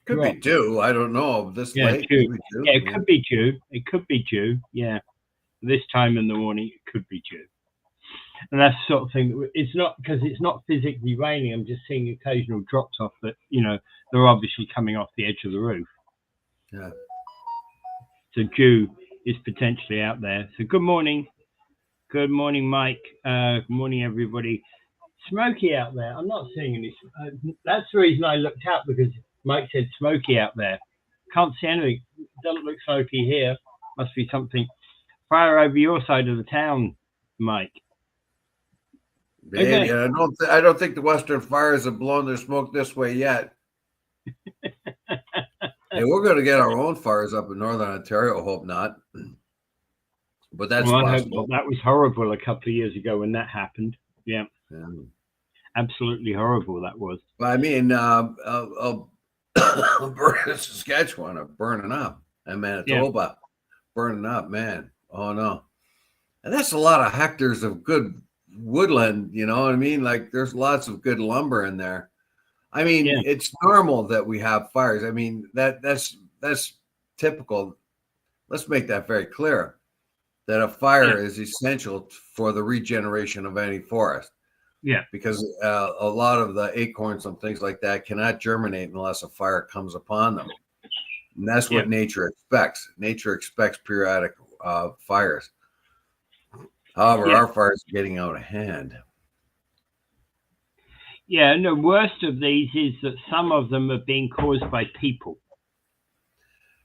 Could be due. I don't know. This late. Due. Yeah, it could be due. It could be due. Yeah. This time in the morning, it could be due. And that's the sort of thing. It's not because it's not physically raining. I'm just seeing occasional drops off that, they're obviously coming off the edge of the roof. Yeah. So dew is potentially out there. So good morning. Good morning, Mike. Good morning, everybody. Smoky out there. I'm not seeing any. That's the reason I looked out, because Mike said smoky out there. Can't see anything. Doesn't look smoky here. Must be something. Fire over your side of the town, Mike. Maybe. Okay. I don't think the Western fires have blown their smoke this way yet. Hey, we're going to get our own fires up in Northern Ontario. Hope not. But that's possible. That was horrible a couple of years ago when that happened. Yeah. Absolutely horrible that was. I mean, Saskatchewan are burning up, and Manitoba burning up, man. Oh no, and that's a lot of hectares of good woodland. You know what I mean? Like, there's lots of good lumber in there. I mean, it's normal that we have fires. I mean, that's typical. Let's make that very clear. That a fire is essential for the regeneration of any forest. Yeah. Because a lot of the acorns and things like that cannot germinate unless a fire comes upon them. And that's what nature expects. Nature expects periodic fires. However, our fires are getting out of hand. Yeah, and the worst of these is that some of them are being caused by people.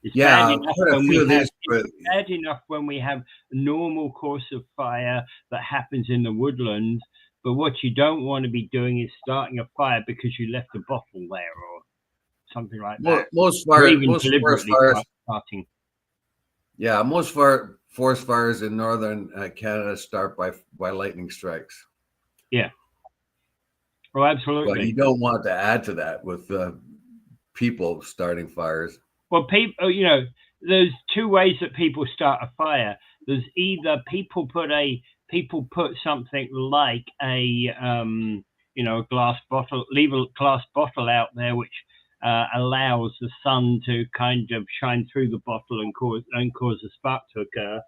It's bad enough when we have a normal course of fire that happens in the woodlands, but what you don't want to be doing is starting a fire because you left a bottle there or something like that. Most forest fires starting. Yeah, most forest fires in northern Canada start by lightning strikes. Yeah. Oh, absolutely. But you don't want to add to that with people starting fires. Well, people, there's two ways that people start a fire. There's either people put something like a glass bottle, leave a glass bottle out there, which allows the sun to kind of shine through the bottle and cause a spark to occur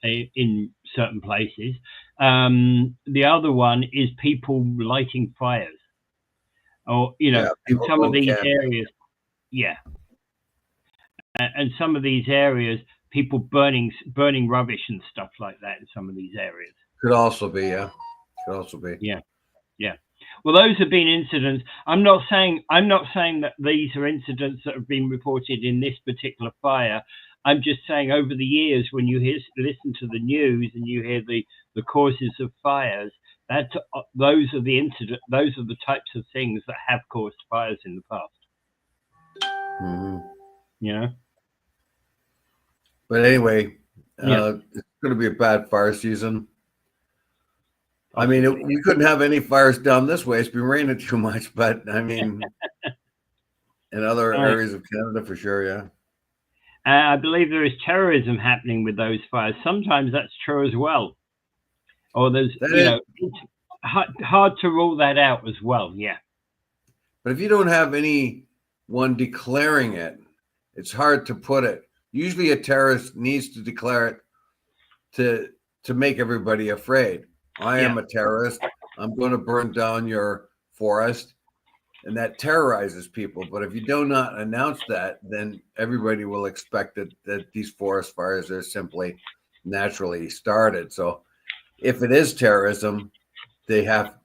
in certain places. The other one is people lighting fires, or in some of these areas. Yeah. And some of these areas, people burning rubbish and stuff like that in some of these areas. Could also be, yeah. Could also be. Yeah. Yeah. Well, those have been incidents. I'm not saying that these are incidents that have been reported in this particular fire. I'm just saying over the years, when you listen to the news and you hear the causes of fires, those are the types of things that have caused fires in the past. Mm-hmm. But anyway, it's going to be a bad fire season. I mean, we couldn't have any fires down this way. It's been raining too much, but I mean, in other areas of Canada, for sure, yeah. I believe there is terrorism happening with those fires. Sometimes that's true as well. Or there's, it's hard to rule that out as well, yeah. But if you don't have anyone declaring it, it's hard to put it. Usually a terrorist needs to declare it to make everybody afraid. I am a terrorist. I'm going to burn down your forest. And that terrorizes people. But if you do not announce that, then everybody will expect that these forest fires are simply naturally started. So if it is terrorism, they have,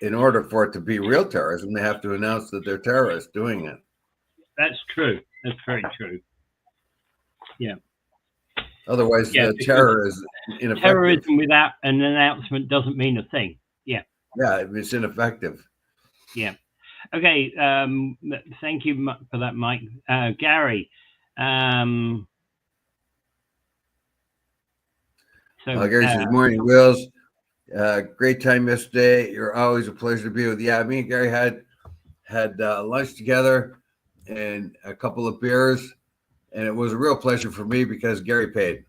in order for it to be real terrorism, they have to announce that they're terrorists doing it. That's true. That's very true. Yeah. Otherwise, the terror is ineffective. Terrorism without an announcement doesn't mean a thing. Yeah. Yeah, it's ineffective. Yeah. Okay. Thank you for that, Mike. Gary. Gary says, "Morning, Wills. Great time yesterday. You're always a pleasure to be with you." Yeah, me and Gary had lunch together and a couple of beers. And it was a real pleasure for me because Gary paid.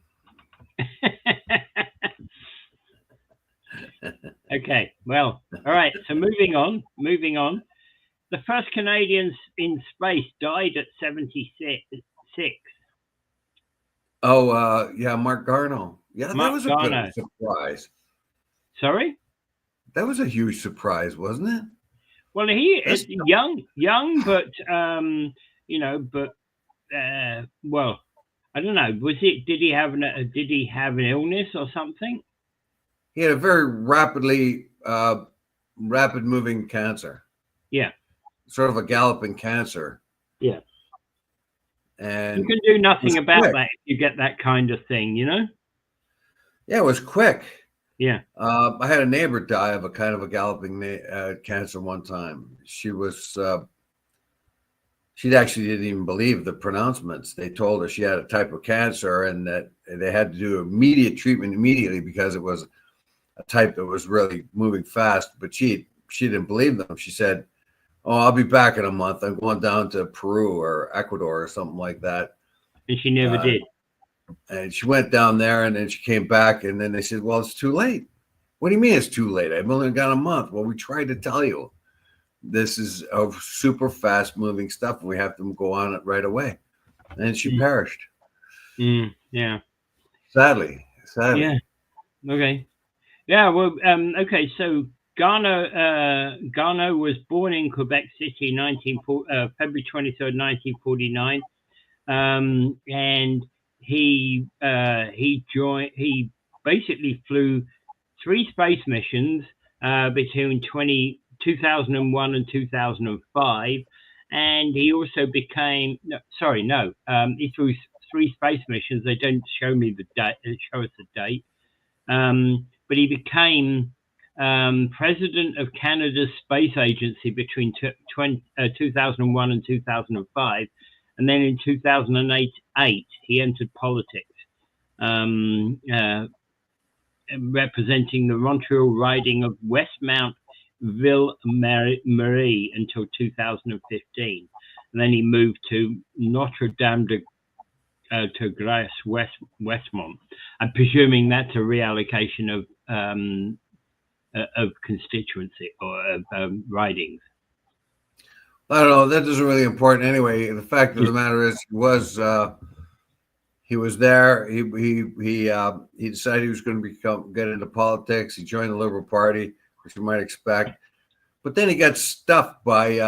Okay. Well, all right. So moving on. The first Canadians in space died at 76. Oh, yeah, Mark Garneau. Yeah, that Mark was a bit of Garneau. a surprise. Sorry? That was a huge surprise, wasn't it? Well, he That's young, but but well, I don't know. Did he have an illness or something? he had a very rapid moving cancer. Yeah. Sort of a galloping cancer. Yeah. And you can do nothing about quick. that if you get that kind of thing, Yeah, it was quick. Yeah. I had a neighbor die of a kind of a galloping cancer one time. She actually didn't even believe the pronouncements. They told her she had a type of cancer and that they had to do immediate treatment immediately because it was a type that was really moving fast. But she didn't believe them. She said, "Oh, I'll be back in a month. I'm going down to Peru or Ecuador or something like that." And she never did. And she went down there and then she came back and then they said, "Well, it's too late." "What do you mean it's too late? I've only got a month." "Well, we tried to tell you. This is a super fast moving stuff. We have to go on it right away." And she perished. Yeah. Sadly. Yeah. Okay. Yeah. Well. Okay. So Garneau was born in Quebec City, February 23rd, 1949, and he basically flew 3 space missions between 2001 and 2005, and he also became he flew 3 space missions. They don't show me the date. They show us the date, but he became president of Canada's space agency between 2001 and 2005, and then in 2008 he entered politics, representing the Montreal riding of Westmount Ville Marie until 2015, and then he moved to Notre Dame de Grâce, Westmont. I'm presuming that's a reallocation of constituency or of ridings. I don't know. That isn't really important anyway. The fact of the matter is, he was there. He decided he was going to get into politics. He joined the Liberal Party, which you might expect. But then he got stuffed by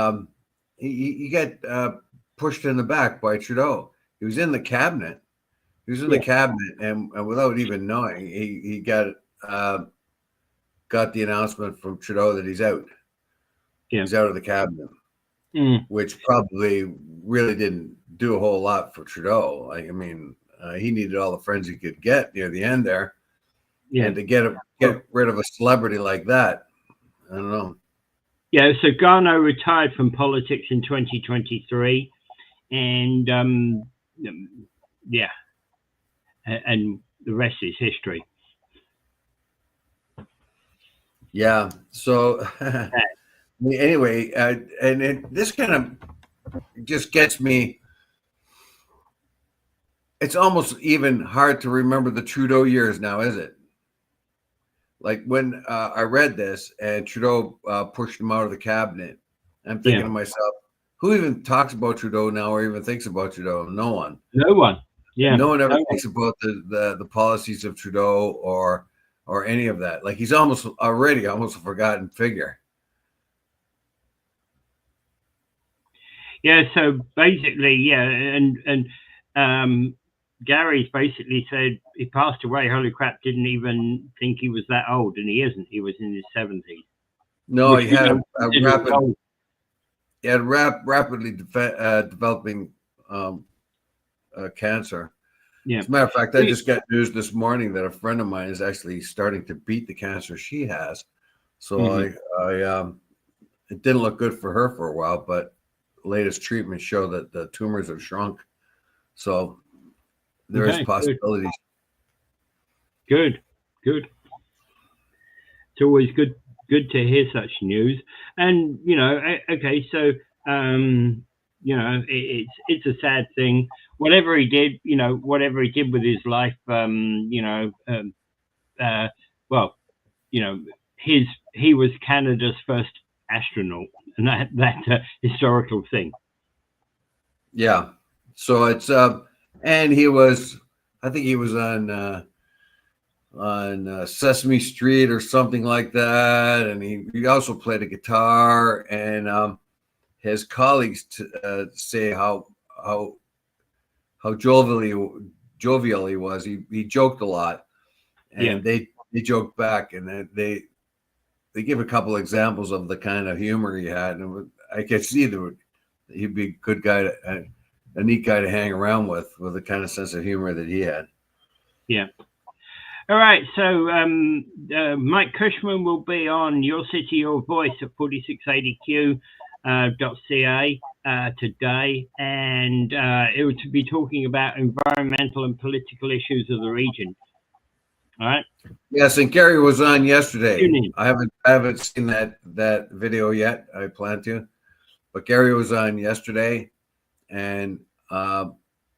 he got pushed in the back by Trudeau. He was in the cabinet. The cabinet, and without even knowing, he got the announcement from Trudeau that he's out. Yeah. He's out of the cabinet, which probably really didn't do a whole lot for Trudeau. I mean, he needed all the friends he could get near the end there. Yeah. And to get rid of a celebrity like that, I don't know. Yeah, so Garneau retired from politics in 2023, and and the rest is history. Yeah. So anyway, and this kind of just gets me. It's almost even hard to remember the Trudeau years now, is it? Like when I read this and Trudeau pushed him out of the cabinet, I'm thinking to myself, who even talks about Trudeau now or even thinks about Trudeau? No one. No one. Yeah. No one ever thinks about the policies of Trudeau or any of that. Like he's almost a forgotten figure. Yeah. So basically, and Gary's basically said he passed away. Holy crap! Didn't even think he was that old, and he isn't. He was in his 70s. No, he had rapidly developing cancer. Yeah. As a matter of fact, I just got news this morning that a friend of mine is actually starting to beat the cancer she has. So it didn't look good for her for a while, but latest treatments show that the tumors have shrunk. So there is possibilities. Good. It's always good to hear such news. And so it's a sad thing. Whatever he did with his life, he was Canada's first astronaut. and that historical thing. Yeah. So it's and he was, I think he was on Sesame Street or something like that, and he also played a guitar. And his colleagues say how jovial he was. He joked a lot, and they joked back, and they give a couple examples of the kind of humor he had, and I could see that he'd be a good guy, a neat guy to hang around with the kind of sense of humor that he had. Yeah. All right. So Mike Cushman will be on Your City, Your Voice at 4680q.ca today, and it will be talking about environmental and political issues of the region. All right. Yes, and Gary was on yesterday. I haven't seen that video yet. I plan to, but Gary was on yesterday, and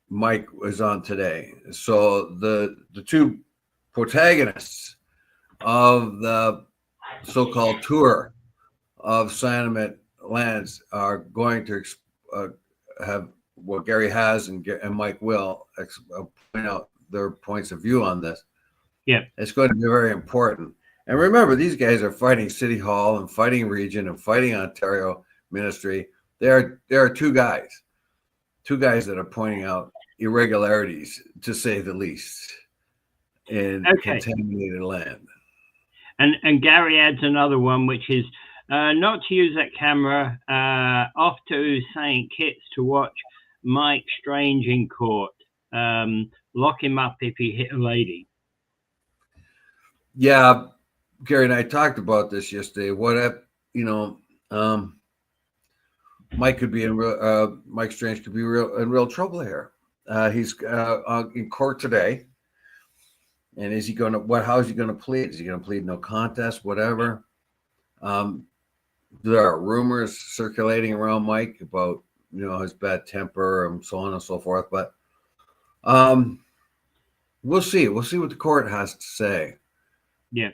Mike was on today. So the two protagonists of the so-called tour of Sinomet lands are going to have what Gary has and Mike will point out their points of view on this. Yeah, it's going to be very important. And remember, these guys are fighting City Hall and fighting Region and fighting Ontario Ministry. There are two guys that are pointing out irregularities, to say the least, in contaminated land. And Gary adds another one, which is not to use that camera. Off to St. Kitts to watch Mike Strange in court. Lock him up if he hit a lady. Yeah, Gary and I talked about this yesterday. What if, Mike could be Mike Strange could be in real trouble here. He's in court today, and is he going to? How is he going to plead? Is he going to plead no contest? Whatever. There are rumors circulating around Mike about his bad temper and so on and so forth. But we'll see. We'll see what the court has to say. Yeah.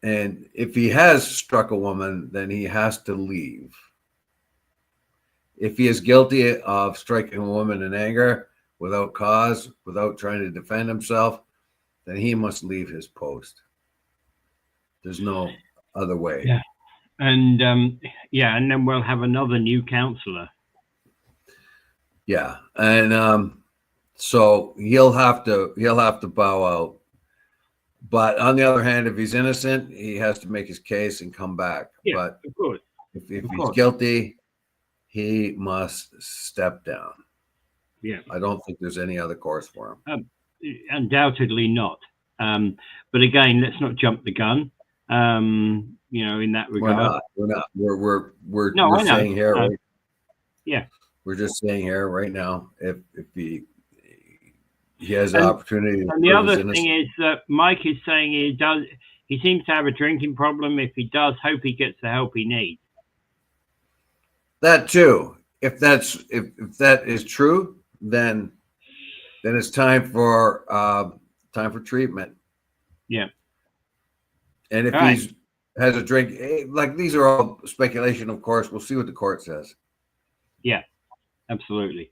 And if he has struck a woman, then he has to leave. If he is guilty of striking a woman in anger without cause, without trying to defend himself, then he must leave his post. There's no other way. Yeah. And and then we'll have another new councillor. Yeah. And so he'll have to bow out. But on the other hand, if he's innocent, he has to make his case and come back. Yeah, but of course. If he's guilty, he must step down. Yeah. I don't think there's any other course for him. Undoubtedly not. But again, let's not jump the gun. In that regard. We're not. We're saying here. We're just saying here right now. If he has the opportunity. And the other thing is that Mike is saying he seems to have a drinking problem. If he does, hope he gets the help he needs. That too. If that is true, then it's time for treatment. Yeah. And if he has a drink, like these are all speculation, of course. We'll see what the court says. Yeah, absolutely.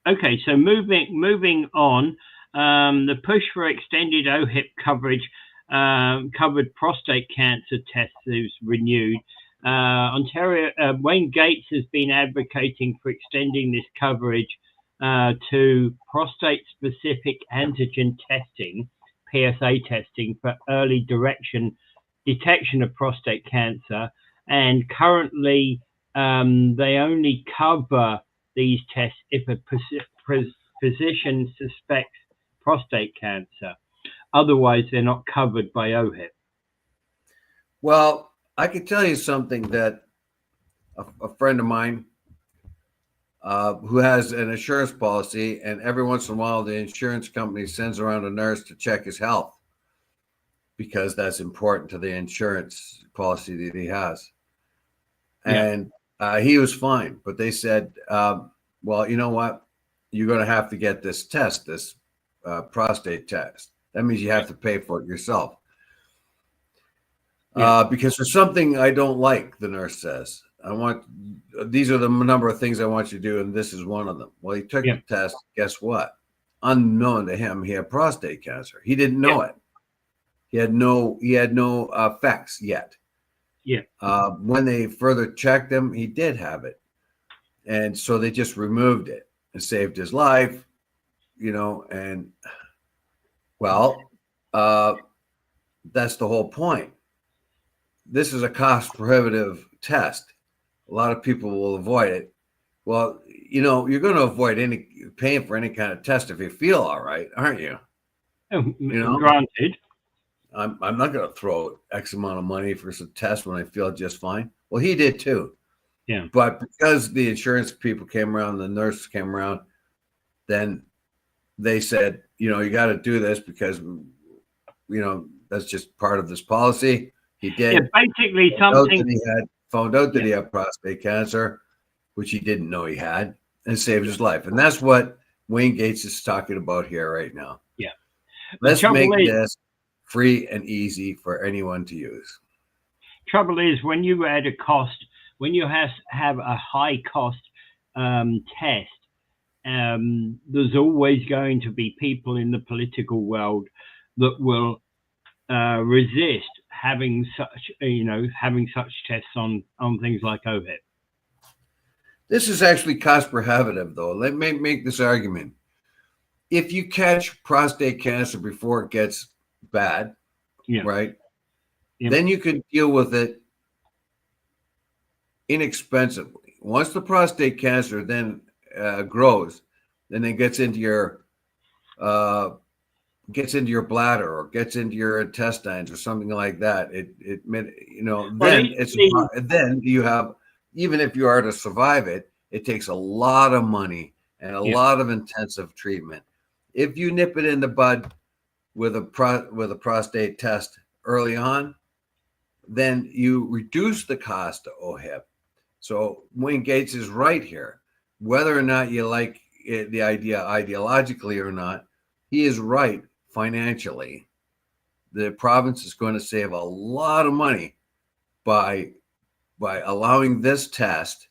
Okay, so moving on. The push for extended OHIP coverage covered prostate cancer tests is renewed. Ontario, Wayne Gates has been advocating for extending this coverage to prostate-specific antigen testing, PSA testing, for early detection of prostate cancer. And currently, they only cover these tests if a physician suspects prostate cancer. Otherwise, they're not covered by OHIP. Well, I can tell you something that a friend of mine who has an insurance policy, and every once in a while the insurance company sends around a nurse to check his health because that's important to the insurance policy that he has. And he was fine, but they said, well, you know what? You're going to have to get this test, this prostate test. That means you have to pay for it yourself. Because there's something I don't like, the nurse says. these are the number of things I want you to do, and this is one of them. Well, he took the test. Guess what? Unknown to him, he had prostate cancer. He didn't know it. He had no effects yet. Yeah. When they further checked him, he did have it, and so they just removed it and saved his life. And well, that's the whole point. This is a cost-prohibitive test. A lot of people will avoid it. Well, you're going to avoid paying for any kind of test if you feel all right, aren't you? Granted. I'm not going to throw X amount of money for some test when I feel just fine. Well, he did too. Yeah. But because the insurance people came around, the nurses came around, then they said, you got to do this because, that's just part of this policy. He did. Yeah, basically something. He found out that he had prostate cancer, which he didn't know he had, and saved his life. And that's what Wayne Gates is talking about here right now. Yeah. Let's make this free and easy for anyone to use. Trouble is, when you add a cost, when you have a high cost test, there's always going to be people in the political world that will resist having such tests on things like OHIP. This is actually cost prohibitive, though. Let me make this argument. If you catch prostate cancer before it gets bad, right, then you can deal with it inexpensively. Once the prostate cancer then grows, then it gets into your bladder or gets into your intestines or something like that. Then you have, even if you are to survive it, it takes a lot of money and a lot of intensive treatment. If you nip it in the bud with a prostate test early on, then you reduce the cost of OHIP. So Wayne Gates is right here. Whether or not you like the idea ideologically or not, he is right financially. The province is going to save a lot of money by allowing this test,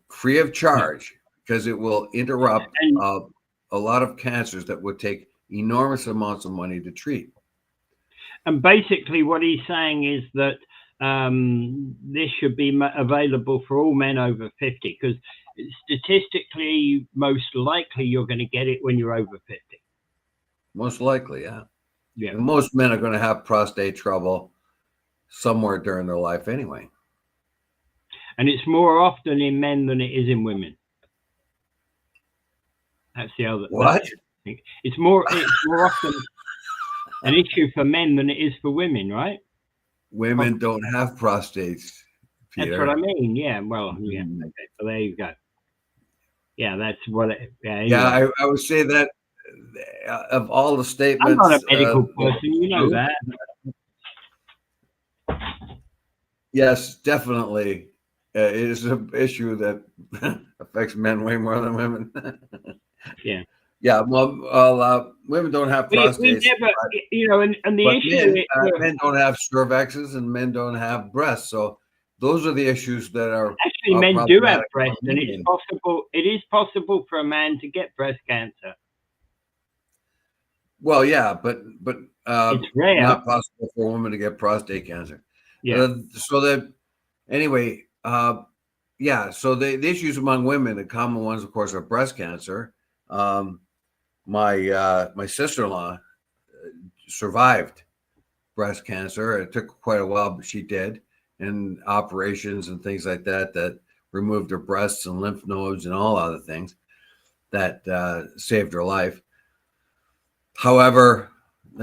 free of charge, because it will interrupt a lot of cancers that would take enormous amounts of money to treat. And basically what he's saying is that this should be available for all men over 50, because statistically, most likely you're going to get it when you're over 50. Most likely, yeah. And most men are going to have prostate trouble somewhere during their life anyway. And it's more often in men than it is in women. That's the other. What? It's more often an issue for men than it is for women, right? Women don't have prostates, Peter. That's what I mean. Yeah. Well, yeah. Okay. So there you go. Yeah, that's what. Anyway. Yeah, I would say that of all the statements, I'm not a medical person. You know that. Yes, definitely. It is an issue that affects men way more than women. Yeah. Yeah. Well, women don't have prostates. We never, and the issue men don't have cervixes and men don't have breasts. So those are the issues that are actually men do have breasts, and it's possible. It is possible for a man to get breast cancer. Well, yeah, but it's rare. Not possible for a woman to get prostate cancer. Yeah. So the issues among women, the common ones, of course, are breast cancer. My sister-in-law survived breast cancer. It took quite a while, but she did, and operations and things like that removed her breasts and lymph nodes and all other things that saved her life. However,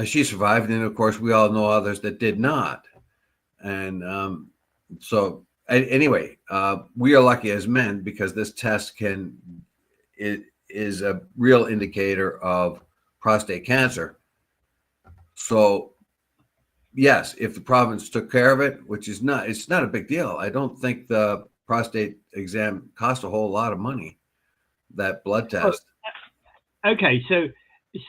she survived, and of course, we all know others that did not. And so anyway, we are lucky as men because this test is a real indicator of prostate cancer. So yes, if the province took care of it, which is not, it's not a big deal. I don't think the prostate exam costs a whole lot of money, that blood test. Okay, so if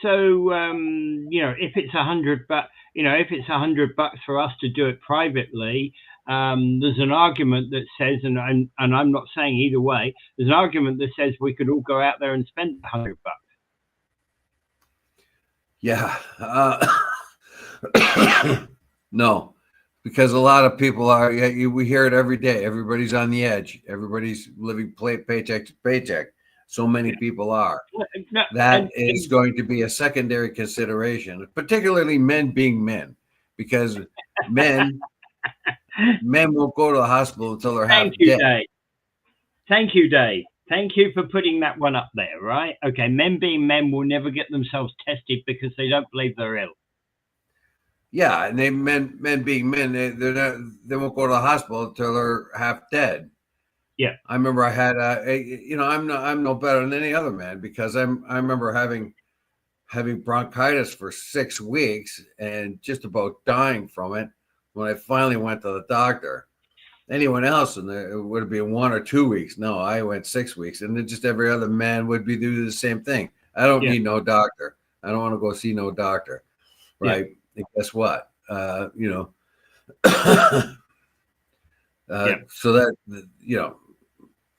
it's $100, if it's $100 for us to do it privately, there's an argument that says, and I'm not saying either way, there's an argument that says we could all go out there and spend $100. Yeah. No, because a lot of people are, we hear it every day. Everybody's on the edge. Everybody's living paycheck to paycheck. So many people are. That is going to be a secondary consideration, particularly men being men, because men won't go to the hospital until they're half dead. Dave. Thank you, Dave. Thank you for putting that one up there, right? Okay, men being men will never get themselves tested because they don't believe they're ill. Yeah, and men being men, they won't go to the hospital until they're half dead. Yeah, I remember I had I'm no better than any other man, because I remember having bronchitis for 6 weeks and just about dying from it when I finally went to the doctor. Anyone else, and it would be 1 or 2 weeks. No, I went 6 weeks, and then just every other man would be doing the same thing. I don't need no doctor. I don't want to go see no doctor, right? Yeah. And guess what? So that,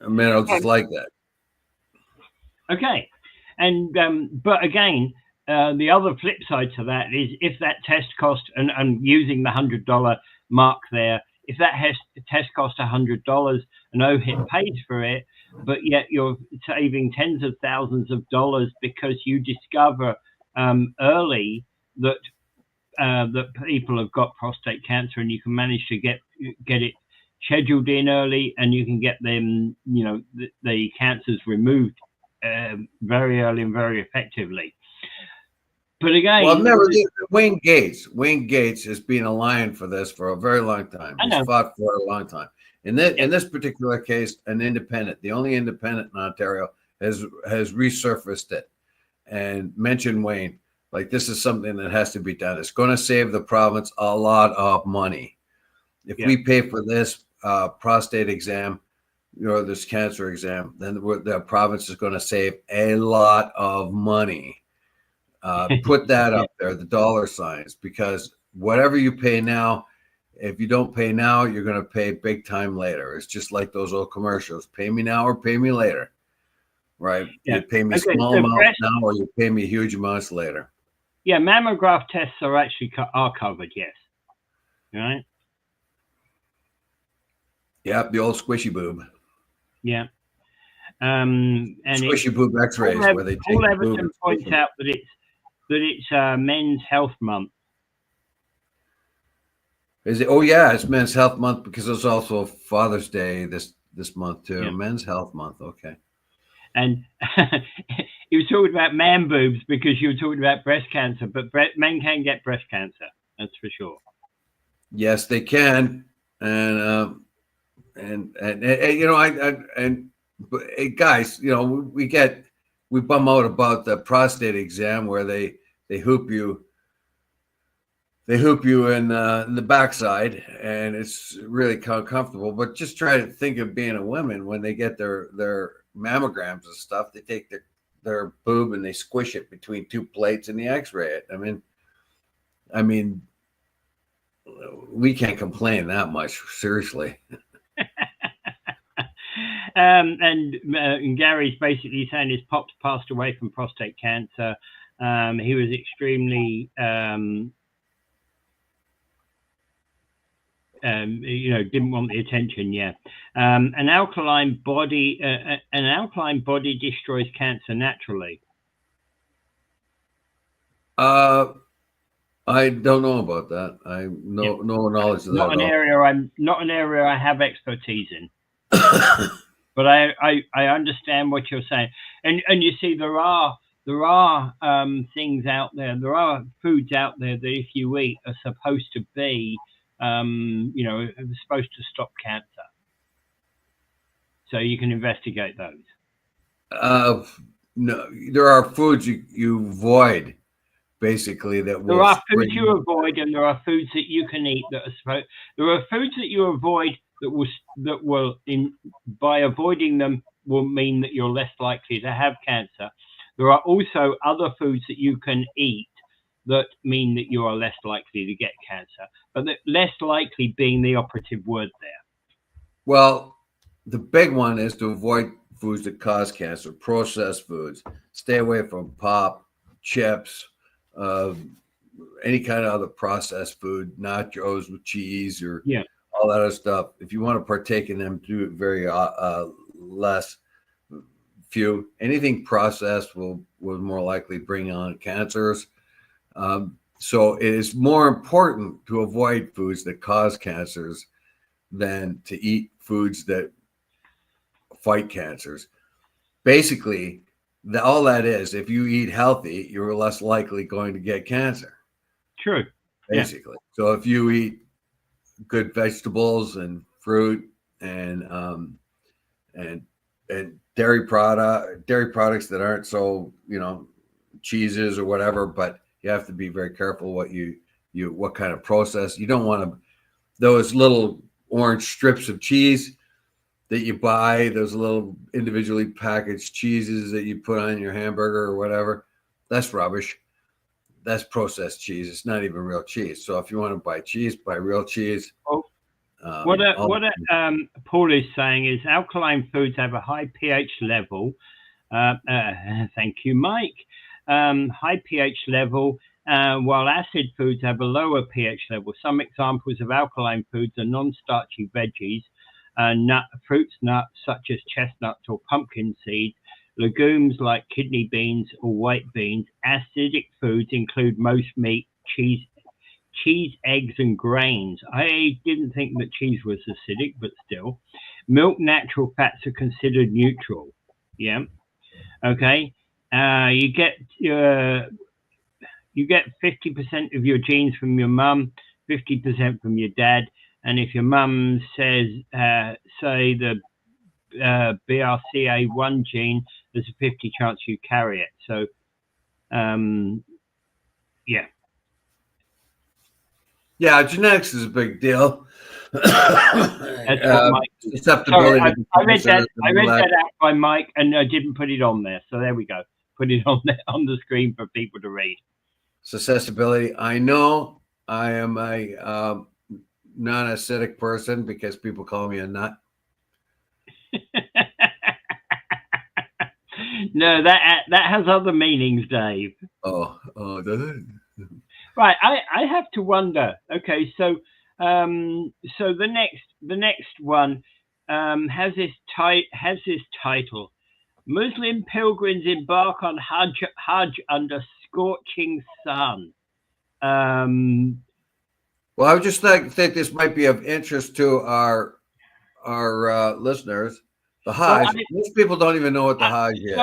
men are just like that. Okay, and but again, the other flip side to that is if that test cost, and I'm using the $100 mark there. If that test costs $100 and OHIP pays for it, but yet you're saving tens of thousands of dollars because you discover early that that people have got prostate cancer, and you can manage to get it scheduled in early, and you can get them, the cancers removed very early and very effectively. But again, well, Wayne Gates has been a lion for this for a very long time. He's fought for it a long time. In this particular case, an independent, the only independent in Ontario, has resurfaced it and mentioned Wayne. Like, this is something that has to be done. It's going to save the province a lot of money. If we pay for this prostate exam, this cancer exam, then the province is going to save a lot of money. Put that up there, the dollar signs, because whatever you pay now, if you don't pay now, you're going to pay big time later. It's just like those old commercials: pay me now or pay me later, right? You pay me small amounts now, or you pay me huge amounts later. Yeah, mammograph tests are actually covered, yes. Right? Yeah, the old squishy boob. Yeah. And squishy boob X-rays, where they take Paul Everton points out that it's Men's Health Month. Is it? Oh yeah, it's Men's Health Month because it's also Father's Day this month too. Yeah. Men's Health Month, okay. And he was talking about man boobs because you were talking about breast cancer, but men can get breast cancer. That's for sure. Yes, they can, and guys, we bum out about the prostate exam where they hoop you in the backside, and it's really comfortable. But just try to think of being a woman when they get their mammograms and stuff. They take their boob and they squish it between two plates and they X-ray it. I mean, we can't complain that much, seriously. And Gary's basically saying his pops passed away from prostate cancer. He was extremely, didn't want the attention. Yeah, an alkaline body destroys cancer naturally. I don't know about that. I no knowledge of that. Not an area I have expertise in. But I understand what you're saying, and you see there are things out there. There are foods out there that if you eat are supposed to be, supposed to stop cancer. So you can investigate those. No, there are foods you avoid. Basically, there are foods you avoid, and there are foods that you can eat that are supposed. There are foods that you avoid by avoiding them will mean that you're less likely to have cancer. There are also other foods that you can eat that mean that you are less likely to get cancer, but that less likely being the operative word there. Well, the big one is to avoid foods that cause cancer, processed foods. Stay away from pop, chips, any kind of other processed food, nachos with cheese or all that other stuff. If you want to partake in them, do it very less. Few. Anything processed will more likely bring on cancers. So it is more important to avoid foods that cause cancers than to eat foods that fight cancers. Basically, all that is, if you eat healthy, you're less likely going to get cancer. True. Basically. So if you eat good vegetables and fruit and dairy products that aren't so, cheeses or whatever, but you have to be very careful what kind of process. You don't want those little orange strips of cheese that you buy, those little individually packaged cheeses that you put on your hamburger or whatever. That's rubbish. That's processed cheese. It's not even real cheese. So if you want to buy cheese, buy real cheese. What Paul is saying is alkaline foods have a high pH level. Thank you, Mike. High pH level, while acid foods have a lower pH level. Some examples of alkaline foods are non-starchy veggies, fruits, nuts such as chestnuts or pumpkin seeds, legumes like kidney beans or white beans. Acidic foods include most meat, cheese, eggs, and grains. I didn't think that cheese was acidic, but still. Milk, natural fats are considered neutral. Yeah. Okay. You get 50% of your genes from your mum, 50% from your dad, and if your mum says, say, the BRCA1 gene, there's a 50 chance you carry it. So, yeah. Yeah, genetics is a big deal. Sorry, I read that out by Mike, and I didn't put it on there. So there we go. Put it on the screen for people to read. Susceptibility. I know I am a non-acidic person because people call me a nut. No, that has other meanings, Dave. Oh, does it? Right, I have to wonder. Okay, so the next one has this title: Muslim pilgrims embark on Hajj under scorching sun. Well, I would just think this might be of interest to our listeners. The Hajj. Most people don't even know what the Hajj is.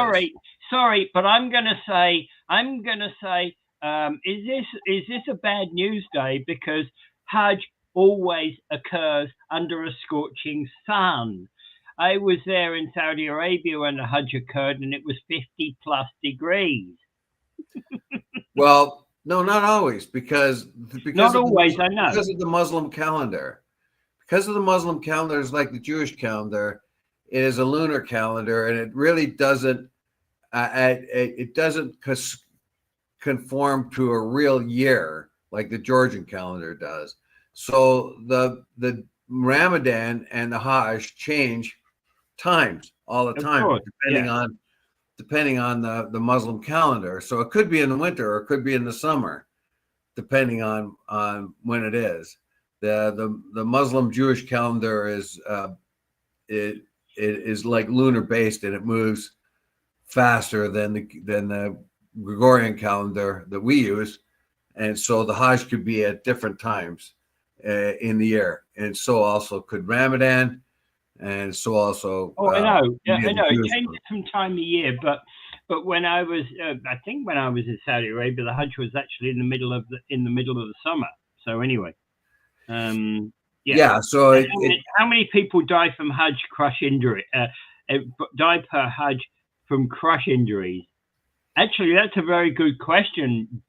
Sorry, but I'm gonna say, is this a bad news day? Because Hajj always occurs under a scorching sun. I was there in Saudi Arabia when the Hajj occurred, and it was 50+ degrees. Well, no, not always, because not always. I know because of the Muslim calendar. Because of the Muslim calendar is like the Jewish calendar. It is a lunar calendar, and it really doesn't. It doesn't conform to a real year like the Georgian calendar does. So the Ramadan and the Hajj change times all the time, depending on the Muslim calendar. So it could be in the winter or it could be in the summer, depending on when it is. The Muslim Jewish calendar is it is like lunar based, and it moves faster than the Gregorian calendar that we use, and so the Hajj could be at different times in the year, and so also could Ramadan, and so also. I know. It changes from time of year, but when I was, I think when I was in Saudi Arabia, the Hajj was actually in the middle of the summer. So anyway, So how many people die from Hajj crush injury? Die per Hajj from crush injuries? Actually, that's a very good question,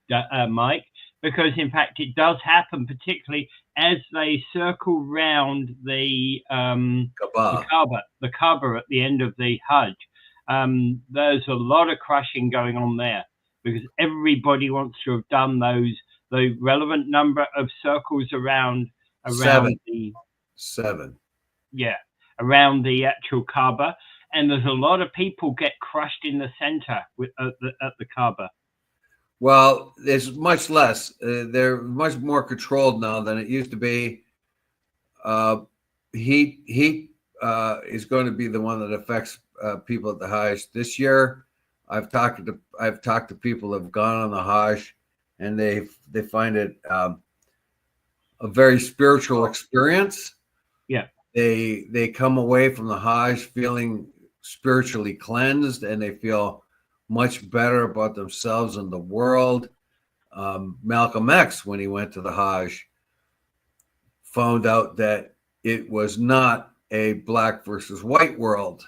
Mike, because in fact it does happen, particularly as they circle round the Kaaba at the end of the Hajj. There's a lot of crushing going on there. because everybody wants to have done the relevant number of circles around Seven. the around the actual Kaaba, and there's a lot of people get crushed in the center at the Kaaba. Well, there's much less. They're much more controlled now than it used to be. Heat is going to be the one that affects people at the Hajj this year. I've talked to people that have gone on the Hajj, and they find it a very spiritual experience. Yeah, they come away from the Hajj feeling spiritually cleansed, and they feel much better about themselves and the world. Malcolm X, when he went to the Hajj, found out that it was not a black versus white world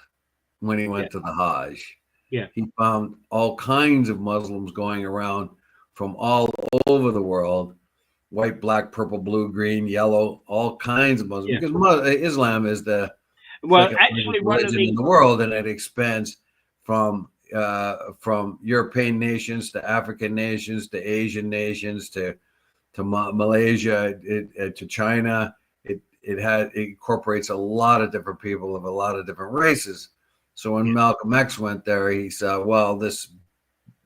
when he went to the Hajj. Yeah. He found all kinds of Muslims going around from all over the world, white, black, purple, blue, green, yellow, all kinds of Muslims. Yeah. Because Islam is the actually religion in the world, and it expands from European nations to African nations to Asian nations to Malaysia, to China. It incorporates a lot of different people of a lot of different races. So when Malcolm X went there, he said, well, this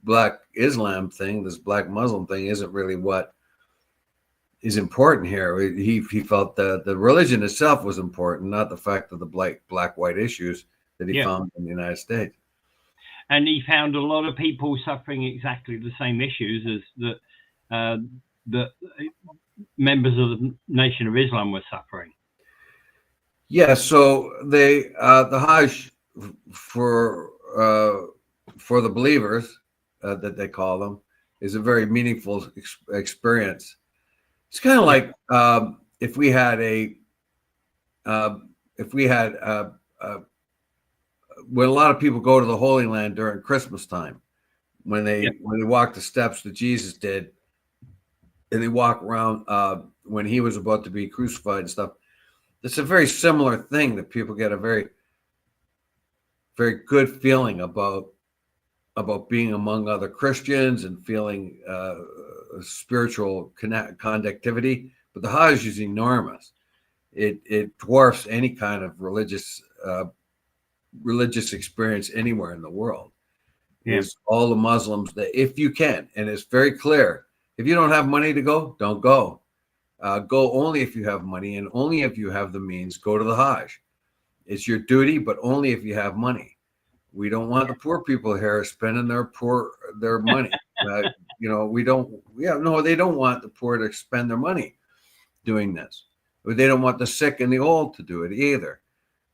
black Islam thing, this black Muslim thing isn't really what is important here. He felt that the religion itself was important, not the fact of the black-white issues that he found in the United States. And he found a lot of people suffering exactly the same issues as the members of the Nation of Islam were suffering. Yeah, so the Hajj for the believers, that they call them, is a very meaningful experience. It's kind of like if we had when a lot of people go to the Holy Land during Christmas time, when they walk the steps that Jesus did, and they walk around when he was about to be crucified and stuff. It's a very similar thing that people get a very, very good feeling about being among other Christians and feeling spiritual conductivity. But the Hajj is enormous. It dwarfs any kind of religious experience anywhere in the world. Is all the Muslims that, if you can, and it's very clear, if you don't have money to go, don't go. Go only if you have money, and only if you have the means, go to the Hajj. It's your duty, but only if you have money. We don't want the poor people here spending their money. We don't. They don't want the poor to spend their money doing this. But they don't want the sick and the old to do it either.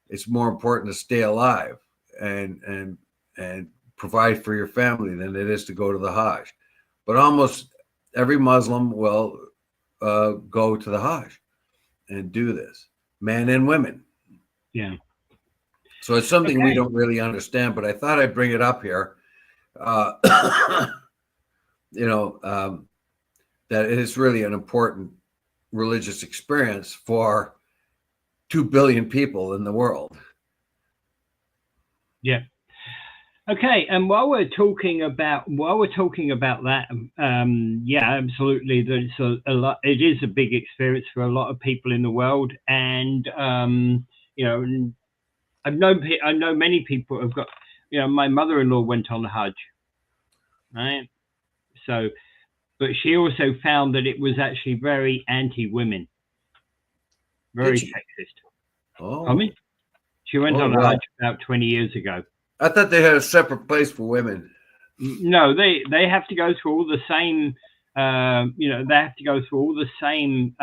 It's more important to stay alive and provide for your family than it is to go to the Hajj. But almost every Muslim will go to the Hajj and do this, men and women. Yeah. So it's something we don't really understand, but I thought I'd bring it up here. That it is really an important religious experience for 2 billion people in the world. Yeah. Okay, and while we're talking about that, absolutely, there's a lot. It is a big experience for a lot of people in the world, and I know many people have got. My mother-in-law went on the Hajj, right? So, but she also found that it was actually very anti-women, very sexist. Oh, I mean, she went on the Hajj about 20 years ago. I thought they had a separate place for women. No, they have to go through all the same. They have to go through all the same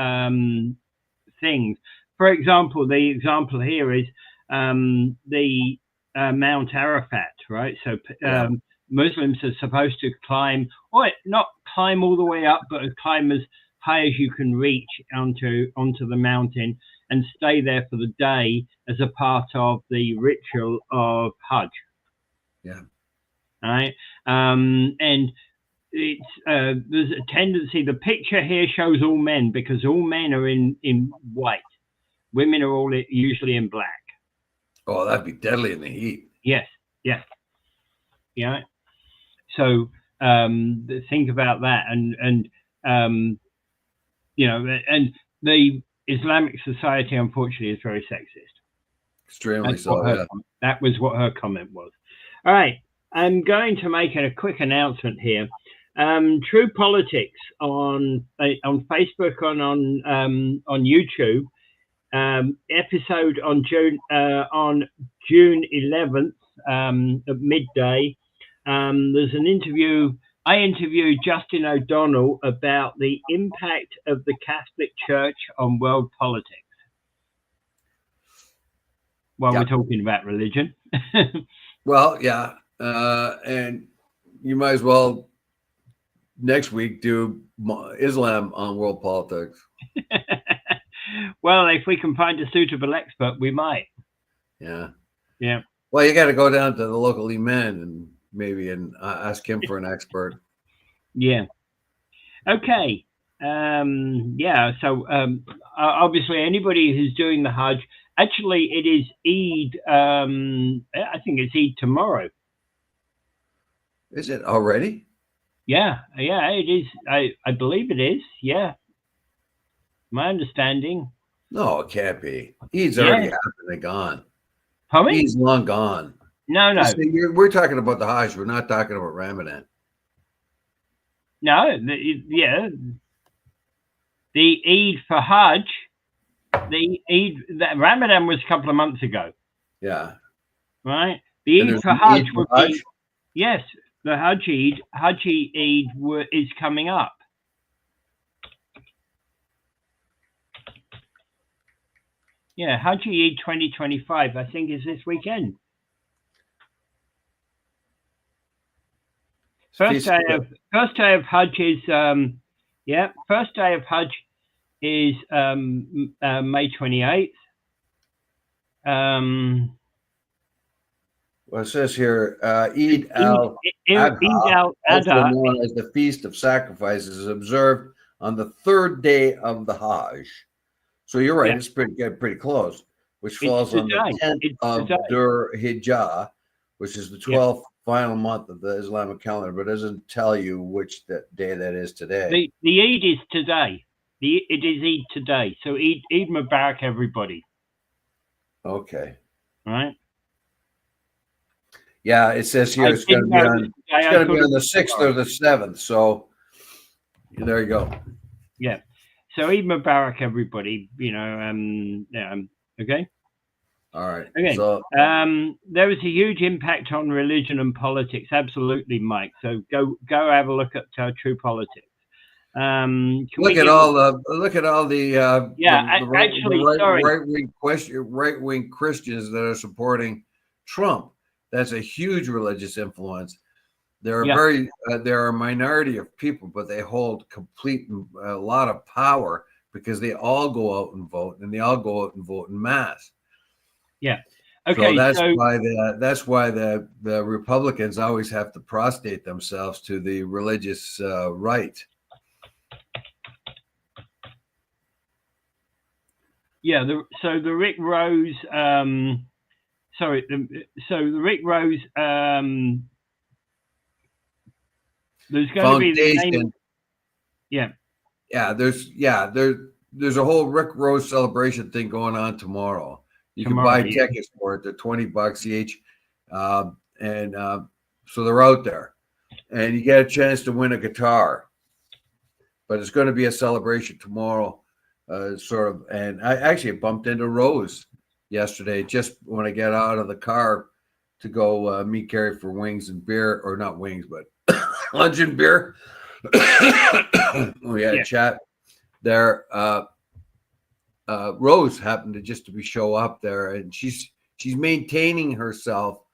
things. For example, the example here is the Mount Arafat, right? So Muslims are supposed to climb, or not climb all the way up, but climb as high as you can reach onto the mountain and stay there for the day as a part of the ritual of Hajj. Yeah. All right. And it's there's a tendency. The picture here shows all men because all men are in white. Women are all usually in black. Oh, that'd be deadly in the heat. Yes. Yeah. So think about that, and you know, and the Islamic society, unfortunately, is very sexist. Extremely so. Yeah. That was what her comment was. All right, I'm going to make a quick announcement here. True Politics on Facebook and on YouTube. Episode on June 11th at midday. There's an interview. I interviewed Justin O'Donnell about the impact of the Catholic Church on world politics. While we're talking about religion. Well, yeah. And you might as well next week do Islam on world politics. Well, if we can find a suitable expert, we might. Yeah. Yeah. Well, you got to go down to the local imam and ask him for an expert. Yeah. Okay. Yeah. So obviously, anybody who's doing the Hajj, actually, it is Eid. I think it's Eid tomorrow. Is it already? Yeah. Yeah, it is. I believe it is. Yeah. My understanding. No, it can't be. Eid's already happened and gone. Pardon? Eid's long gone. No. We're talking about the Hajj. We're not talking about Ramadan. No. The Eid for Hajj, that Ramadan was a couple of months ago. Yeah. Right? The Eid for Hajj would be, yes, the Hajj Eid is coming up. Yeah, Hajj Eid 2025, I think, is this weekend. First day of Hajj is first day of Hajj is May 28th. Well, it says here, Eid al-Adha, also known as the Feast of Sacrifices, is observed on the third day of the Hajj. So you're right; it's pretty close. Which falls on the 10th of Dur Hijjah, which is the 12th final month of the Islamic calendar, but it doesn't tell you which day that is today. The Eid is today. It is Eid today. So Eid Mubarak, everybody. Okay. All right. Yeah, it says here it's going to be on the 6th or the 7th. So there you go. Yeah. So Eid Mubarak, everybody. You know, okay. All right. Okay. So there was a huge impact on religion and politics. Absolutely, Mike. So go have a look at True Politics. Look at all the right wing Christians that are supporting Trump. That's a huge religious influence. There are a minority of people, but they hold a lot of power because they all go out and vote, and they all go out and vote in mass. Yeah. Okay. So that's why the Republicans always have to prostrate themselves to the religious right. Yeah. The Rick Rose. The Rick Rose. There's going to be the name. Yeah. There's a whole Rick Rose celebration thing going on tomorrow. You can buy tickets for it. They're $20 each, so they're out there, and you get a chance to win a guitar. But it's going to be a celebration tomorrow, sort of. And I actually bumped into Rose yesterday, just when I get out of the car to go meet Gary for wings and beer, or not wings, but lunch and beer. We had a chat there. Rose happened to show up there, and she's maintaining herself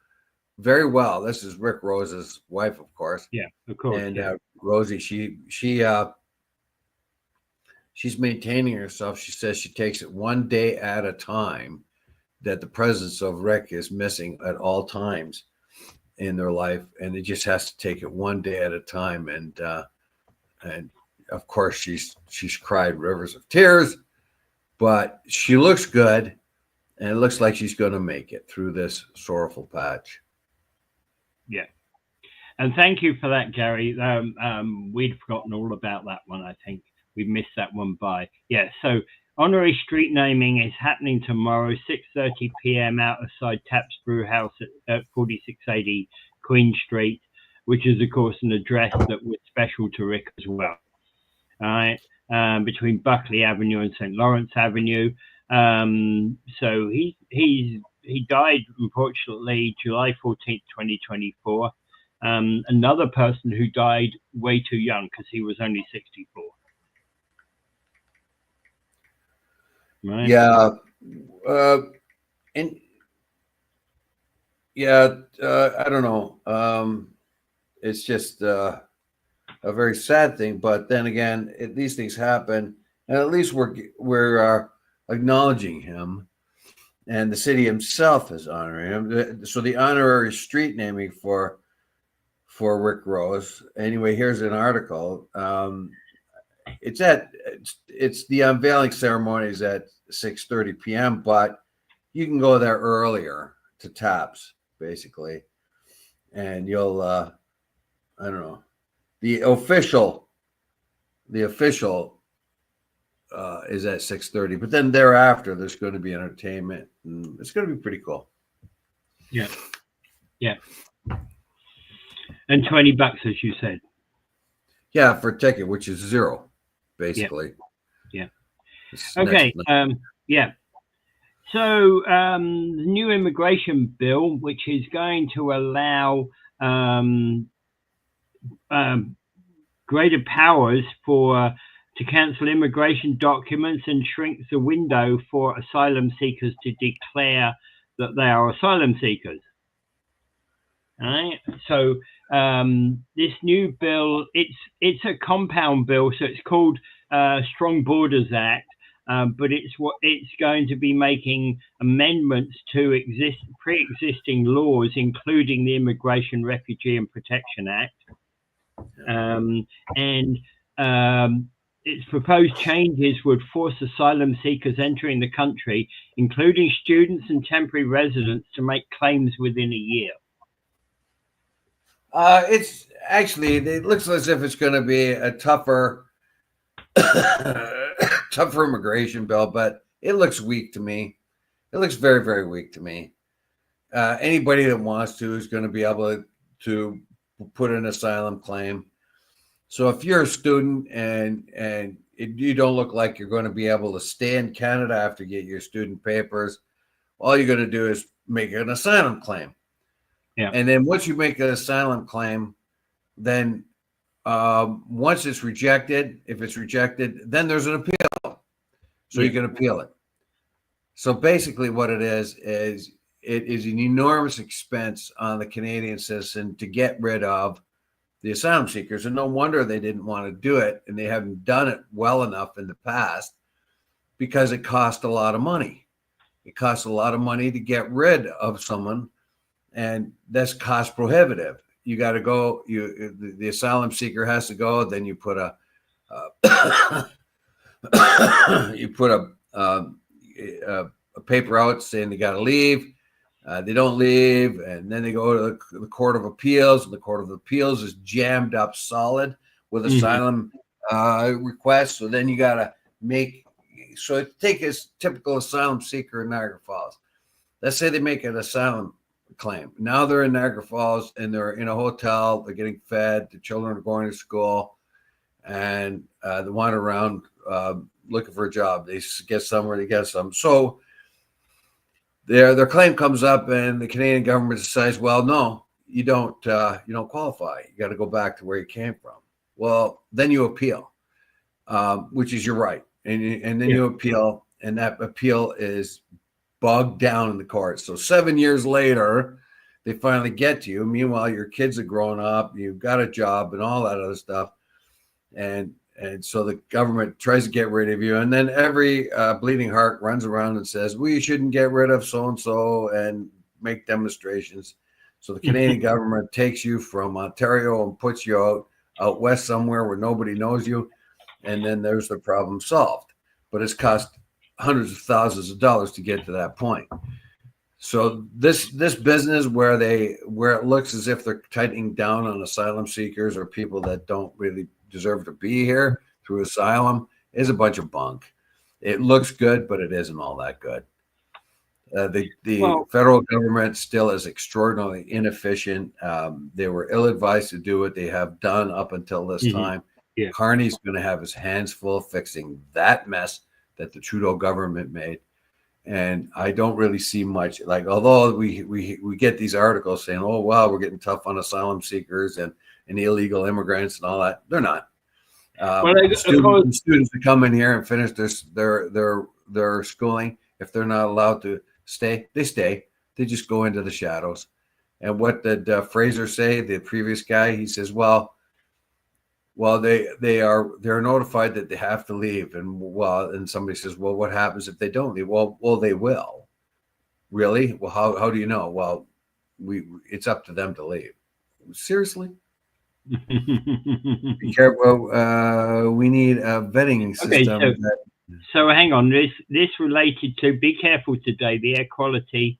very well. This is Rick Rose's wife, of course. Yeah, of course. And Rosie, she's maintaining herself. She says she takes it one day at a time, that the presence of Rick is missing at all times in their life, and it just has to take it one day at a time. And of course, she's cried rivers of tears. But she looks good, and it looks like she's going to make it through this sorrowful patch. Yeah. And thank you for that, Gary. We'd forgotten all about that one. I think we missed that one by. Yeah. So honorary street naming is happening tomorrow, 6:30 p.m. outside Taps Brew House at 4680 Queen Street, which is of course an address that was special to Rick as well. All right. Between Buckley Avenue and St. Lawrence Avenue. So he died, unfortunately, July 14th, 2024. Another person who died way too young because he was only 64. Right? Yeah. And yeah, I don't know. It's just a very sad thing, but then again, these things happen, and at least we're acknowledging him, and the city himself is honoring him. So the honorary street naming for Rick Rose. Anyway, here's an article. It's the unveiling ceremony is at 6:30 p.m., but you can go there earlier to Taps, basically, and you'll I don't know. The official is at 6:30, but then thereafter there's going to be entertainment, and it's going to be pretty cool. Yeah. And $20, as you said. Yeah, for a ticket, which is $0, basically. Yeah. Okay. Yeah. So the new immigration bill, which is going to allow greater powers to cancel immigration documents and shrinks the window for asylum seekers to declare that they are asylum seekers. All right. So this new bill, it's a compound bill, so it's called Strong Borders Act, but it's going to be making amendments to pre-existing laws, including the Immigration, Refugee and Protection Act. Its proposed changes would force asylum seekers entering the country, including students and temporary residents, to make claims within a year. It looks as if it's going to be a tougher immigration bill, but it looks weak to me. It looks very, very weak to me. Anybody that wants to is going to be able to put an asylum claim. So if you're a student and you don't look like you're going to be able to stay in Canada after you get your student papers, all you're going to do is make an asylum claim. Yeah. And then once you make an asylum claim, then once it's rejected, if it's rejected, then there's an appeal. So you can appeal it. So basically what it is it is an enormous expense on the Canadian citizen to get rid of the asylum seekers. And no wonder they didn't want to do it, and they haven't done it well enough in the past because it cost a lot of money. It costs a lot of money to get rid of someone, and that's cost prohibitive. You got to go. The asylum seeker has to go. Then you put a paper out saying they got to leave. They don't leave, and then they go to the Court of Appeals, and the Court of Appeals is jammed up solid with asylum requests. So then you got to take a typical asylum seeker in Niagara Falls. Let's say they make an asylum claim. Now they're in Niagara Falls, and they're in a hotel. They're getting fed. The children are going to school, and they wander around looking for a job. They get somewhere, they get some. So their claim comes up, and the Canadian government decides, well, no, you don't qualify. You got to go back to where you came from. Well, then you appeal, which is your right, and then you appeal, and that appeal is bogged down in the court. So 7 years later, they finally get to you. Meanwhile, your kids are growing up, you've got a job, and all that other stuff, and so the government tries to get rid of you, and then every bleeding heart runs around and says, we shouldn't get rid of so-and-so, and make demonstrations. So the Canadian government takes you from Ontario and puts you out west somewhere where nobody knows you, and then there's the problem solved. But it's cost hundreds of thousands of dollars to get to that point. So this business where it looks as if they're tightening down on asylum seekers or people that don't really deserve to be here through asylum is a bunch of bunk. It looks good, but it isn't all that good. The federal government still is extraordinarily inefficient. They were ill-advised to do what they have done up until this time. Yeah. Carney's going to have his hands full fixing that mess that the Trudeau government made. And I don't really see much, like, although we get these articles saying, oh, wow, we're getting tough on asylum seekers and illegal immigrants and all that. They're not. Students that come in here and finish their schooling, if they're not allowed to stay, they stay. They just go into the shadows. And what did Fraser say, the previous guy? He says, well, they're notified that they have to leave, and somebody says, well, what happens if they don't leave? Well, they will. Really? Well, how do you know? Well, it's up to them to leave. Seriously? Be careful. We need a vetting system. Okay, so hang on. This related to, be careful today. The air quality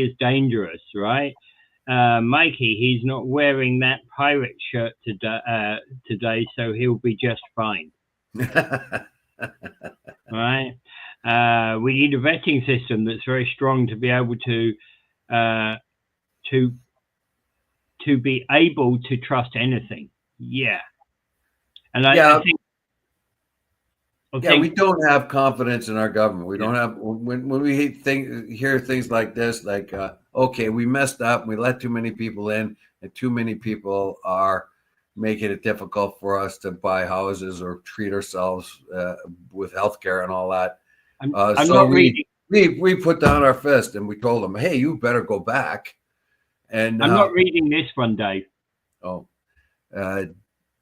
is dangerous, right? Mikey, he's not wearing that pirate shirt today, so he'll be just fine. Right? We need a vetting system that's very strong to be able to be able to trust anything. Yeah. And I think we don't have confidence in our government. We don't have, when we hear things like this, like, okay, we messed up, we let too many people in, and too many people are making it difficult for us to buy houses or treat ourselves with healthcare and all that. We put down our fist and we told them, hey, you better go back. And I'm not reading this one, Dave. Oh,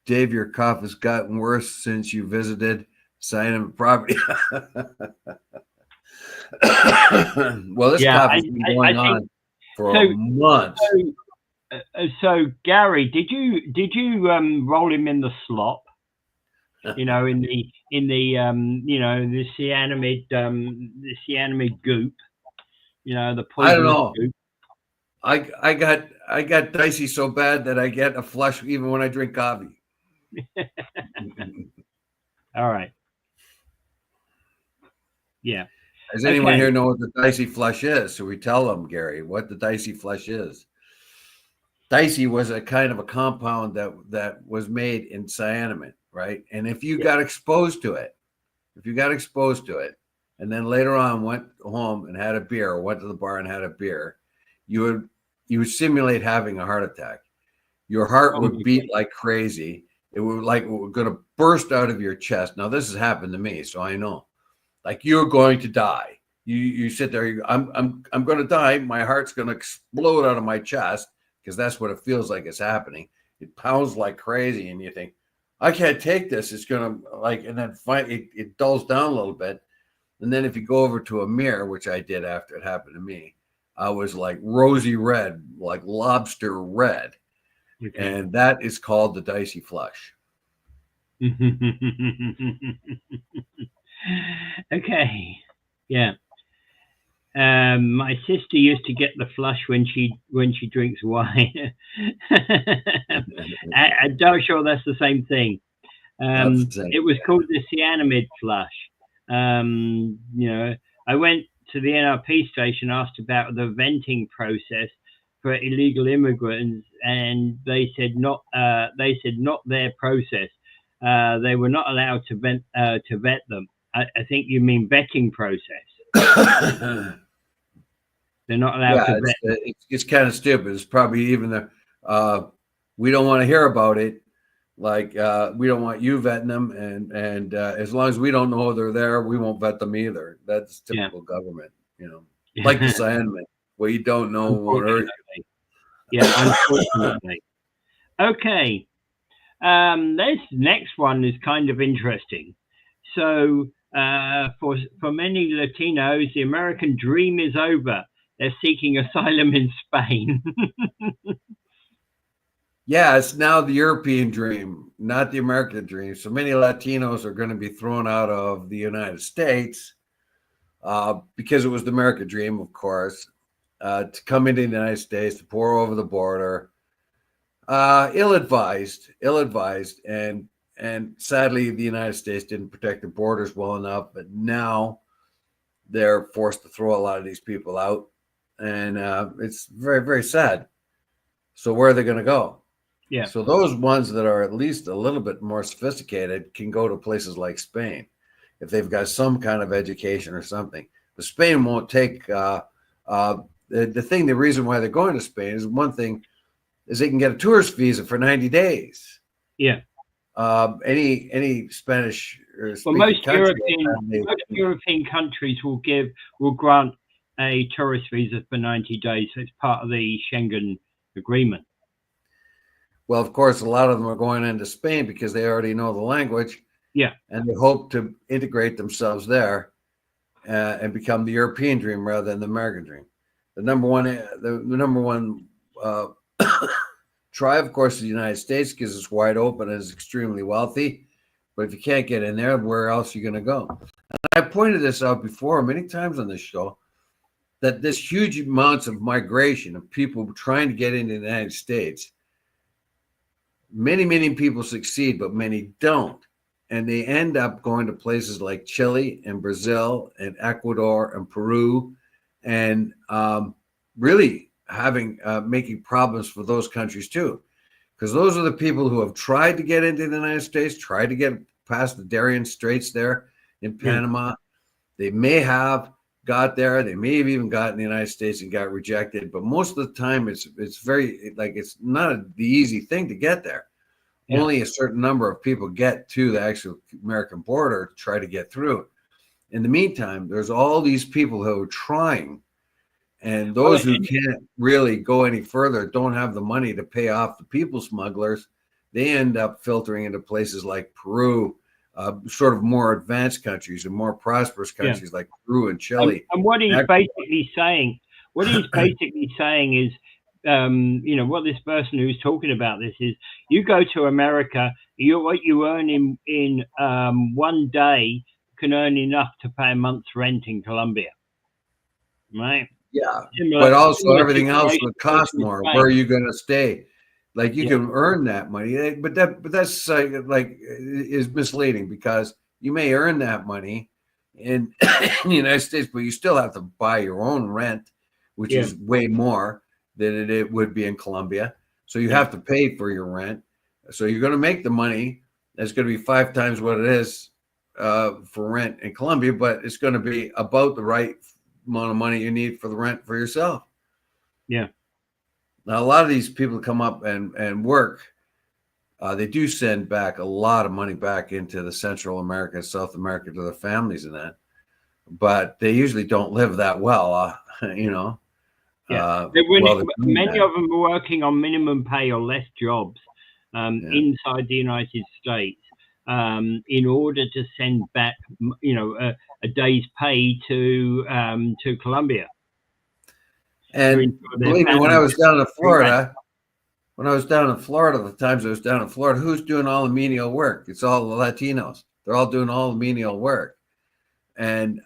Dave, your cough has gotten worse since you visited Sign property. Well, this cough has been going on for months. So Gary, did you roll him in the slop? You know, in the the cyanamide goop. You know, the poison. I don't know. Goop. I got dicey so bad that I get a flush even when I drink coffee. All right. Yeah. Does anyone here know what the dicey flush is? So we tell them, Gary, what the dicey flush is. Dicey was a kind of a compound that was made in cyanamide, right? And if you got exposed to it, and then later on went home and had a beer, or went to the bar and had a beer, you would simulate having a heart attack. Your heart would beat like crazy. It would going to burst out of your chest. Now this has happened to me, so I know. Like, you're going to die. You sit there. I'm going to die. My heart's going to explode out of my chest, because that's what it feels like is happening. It pounds like crazy, and you think, I can't take this. It's going to and then it dulls down a little bit, and then if you go over to a mirror, which I did after it happened to me, I was like rosy red, like lobster red, and that is called the dicey flush. Okay. Yeah. My sister used to get the flush when she drinks wine. I'm not sure that's the same thing. It was called the cyanamide flush. I went to the NRP station, asked about the venting process for illegal immigrants, and they said not their process. They were not allowed to vet them. I think you mean vetting process. They're not allowed to vet. It's kind of stupid. It's probably even we don't want to hear about it. Like, we don't want you vetting them, and as long as we don't know they're there, we won't vet them either. That's typical government, like the cyanamide. What you don't know won't hurt you. Yeah, unfortunately. Okay. This next one is kind of interesting. So, for many Latinos, the American dream is over. They're seeking asylum in Spain. Yeah, it's now the European dream, not the American dream. So many Latinos are going to be thrown out of the United States because it was the American dream, of course, to come into the United States, to pour over the border. Ill-advised, and sadly, the United States didn't protect the borders well enough. But now they're forced to throw a lot of these people out, and it's very, very sad. So where are they going to go? Yeah. So those ones that are at least a little bit more sophisticated can go to places like Spain if they've got some kind of education or something. But Spain won't take the reason why they're going to Spain is one thing is they can get a tourist visa for 90 days. Yeah. Any Spanish or most European countries will grant a tourist visa for 90 days. So it's part of the Schengen agreement. Well, of course, a lot of them are going into Spain because they already know the language. Yeah. And they hope to integrate themselves there and become the European dream rather than the American dream. The number one try, of course, is the United States because it's wide open and is extremely wealthy. But if you can't get in there, where else are you going to go? And I pointed this out before many times on this show, that this huge amounts of migration of people trying to get into the United States, many people succeed, but many don't. And they end up going to places like Chile and Brazil and Ecuador and Peru and really making problems for those countries too. Because those are the people who have tried to get into the United States, tried to get past the Darien Straits there in Panama. They may have got there. They may have even gotten in the United States and got rejected. But most of the time, it's very, like, it's not the easy thing to get there. Yeah. Only a certain number of people get to the actual American border to try to get through. In the meantime, there's all these people who are trying. And those who can't really go any further, don't have the money to pay off the people smugglers, they end up filtering into places like Peru, sort of more advanced countries and more prosperous countries like Peru and Chile. And what he's basically saying, is, what this person who's talking about this is, you go to America, what you earn in 1 day can earn enough to pay a month's rent in Colombia, right? Yeah, but also everything else would cost more. Where are you going to stay? Like, you can earn that money, but that's is misleading, because you may earn that money in the United States, but you still have to buy your own rent, which is way more than it would be in Colombia. So you have to pay for your rent. So you're going to make the money. That's going to be 5 times what it is for rent in Colombia, but it's going to be about the right amount of money you need for the rent for yourself. Yeah. Now, a lot of these people come up and work. They do send back a lot of money back into the Central America, South America to their families and that, but they usually don't live that well, Yeah. Many of them are working on minimum pay or less jobs inside the United States in order to send back, a day's pay to Colombia. And believe me, when I was down in Florida, the times I was down in Florida, who's doing all the menial work? It's all the Latinos. They're all doing all the menial work. And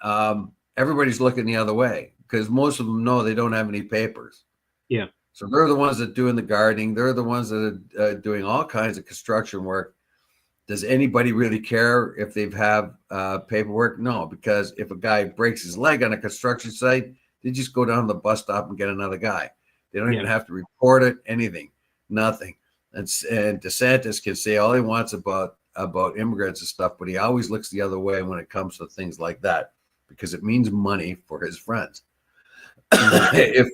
everybody's looking the other way, because most of them know they don't have any papers. Yeah. So they're the ones that are doing the gardening. They're the ones that are doing all kinds of construction work. Does anybody really care if they've have paperwork? No, because if a guy breaks his leg on a construction site, they just go down to the bus stop and get another guy. They don't even have to report it, anything, nothing. And DeSantis can say all he wants about immigrants and stuff, but he always looks the other way when it comes to things like that, because it means money for his friends. If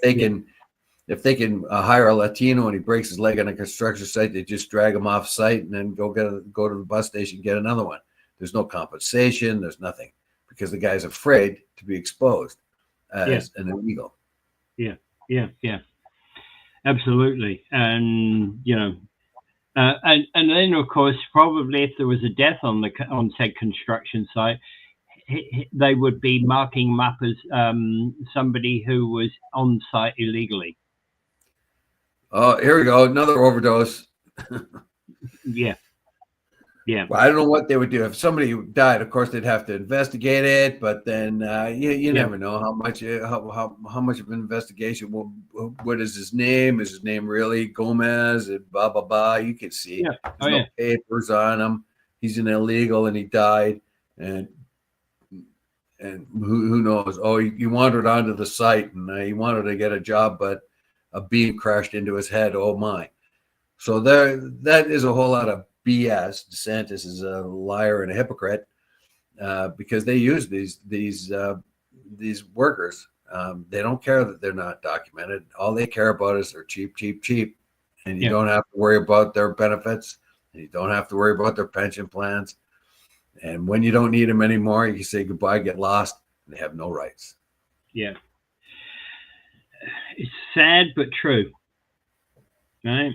they can hire a Latino and he breaks his leg on a construction site, they just drag him off site and then go to the bus station and get another one. There's no compensation. There's nothing, because the guy's afraid to be exposed as an illegal. Yeah. Absolutely. And, and then, of course, probably if there was a death on said construction site, they would be marking him up as somebody who was on site illegally. Oh, here we go. Another overdose. Yeah. Yeah. Well, I don't know what they would do if somebody died. Of course, they'd have to investigate it, but then you never know how much how much of an investigation. Well, what is his name? Is his name really Gomez? And blah blah blah. You can see Yeah. there's no papers on him. He's an illegal and he died, and who knows? Oh, he wandered onto the site and he wanted to get a job, but a beam crashed into his head. Oh my! So that is a whole lot of BS. DeSantis is a liar and a hypocrite because they use these workers. They don't care that they're not documented. All they care about is they're cheap, cheap, cheap, and you don't have to worry about their benefits, and you don't have to worry about their pension plans. And when you don't need them anymore, you can say goodbye, get lost, and they have no rights. Yeah, it's sad but true. Right.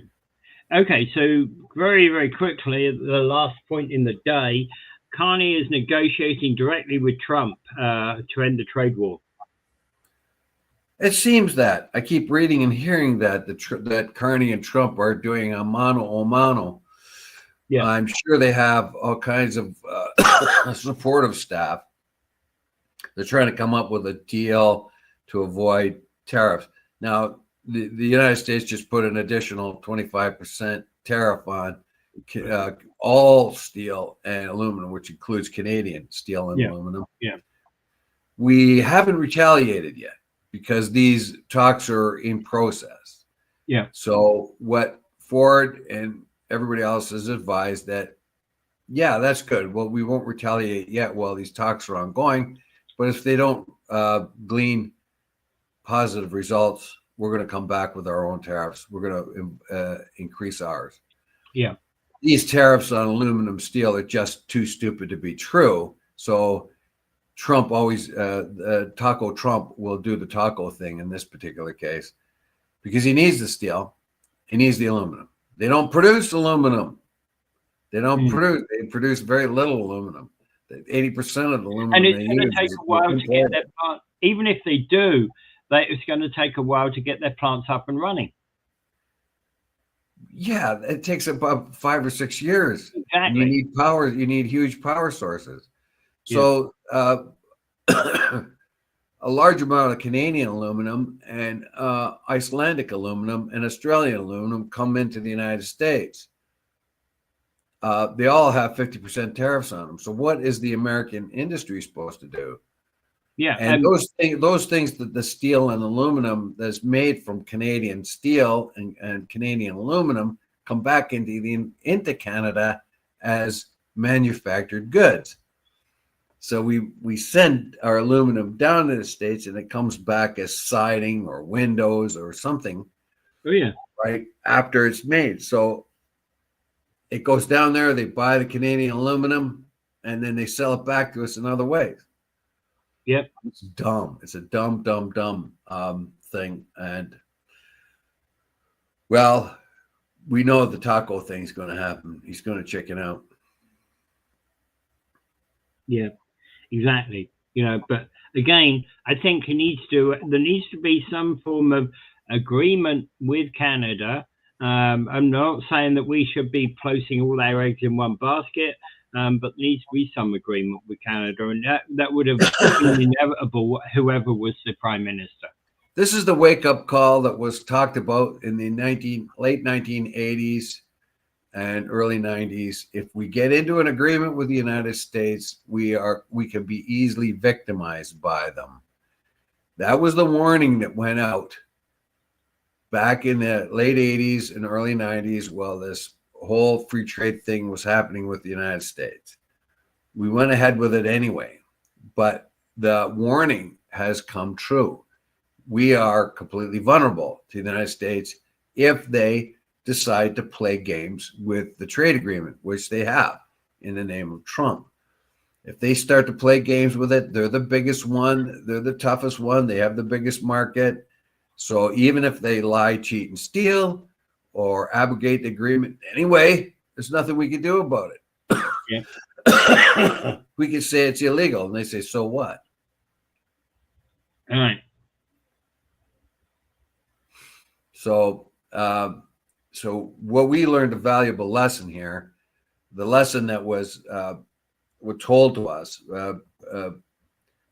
Okay, so very, very quickly, the last point in the day, Carney is negotiating directly with Trump to end the trade war. It seems that I keep reading and hearing that Carney and Trump are doing a mano a mano. Yeah, I'm sure they have all kinds of supportive staff. They're trying to come up with a deal to avoid tariffs. Now, the United States just put an additional 25% tariff on all steel and aluminum, which includes Canadian steel and aluminum. Yeah. We haven't retaliated yet because these talks are in process. Yeah. So what Ford and everybody else has advised that, yeah, that's good. Well, we won't retaliate yet while these talks are ongoing. But if they don't glean positive results, we're going to come back with our own tariffs. We're going to increase ours. Yeah. These tariffs on aluminum steel are just too stupid to be true. So Trump always, Taco Trump will do the taco thing in this particular case because he needs the steel. He needs the aluminum. They don't produce aluminum. They produce very little aluminum. 80% of the aluminum. And it's going to take a while to get their plant. Even if they do, it's going to take a while to get their plants up and running. Yeah, it takes about 5 or 6 years. Exactly. You need power. You need huge power sources. So a large amount of Canadian aluminum and Icelandic aluminum and Australian aluminum come into the United States. They all have 50% tariffs on them. So what is the American industry supposed to do? Yeah, and those things that the steel and aluminum that's made from Canadian steel and Canadian aluminum come back into Canada as manufactured goods. So we send our aluminum down to the States and it comes back as siding or windows or something. Oh yeah, right after it's made. So it goes down there, they buy the Canadian aluminum, and then they sell it back to us in other ways. Yep. It's dumb. It's a dumb thing. And, well, we know the taco thing's going to happen. He's going to chicken out. Yeah, exactly. But again, I think there needs to be some form of agreement with Canada. I'm not saying that we should be placing all our eggs in one basket, but there needs to be some agreement with Canada, and that would have been inevitable, whoever was the Prime Minister. This is the wake-up call that was talked about in the late 1980s and early 90s. If we get into an agreement with the United States, we can be easily victimized by them. That was the warning that went out back in the late 80s and early 90s, while this whole free trade thing was happening with the United States. We went ahead with it anyway, but the warning has come true. We are completely vulnerable to the United States if they decide to play games with the trade agreement, which they have in the name of Trump. If they start to play games with it, they're the biggest one. They're the toughest one. They have the biggest market. So even if they lie, cheat, and steal or abrogate the agreement anyway, there's nothing we can do about it. Yeah. We can say it's illegal, and they say, so what? All right. So what we learned a valuable lesson here the lesson that was told to us,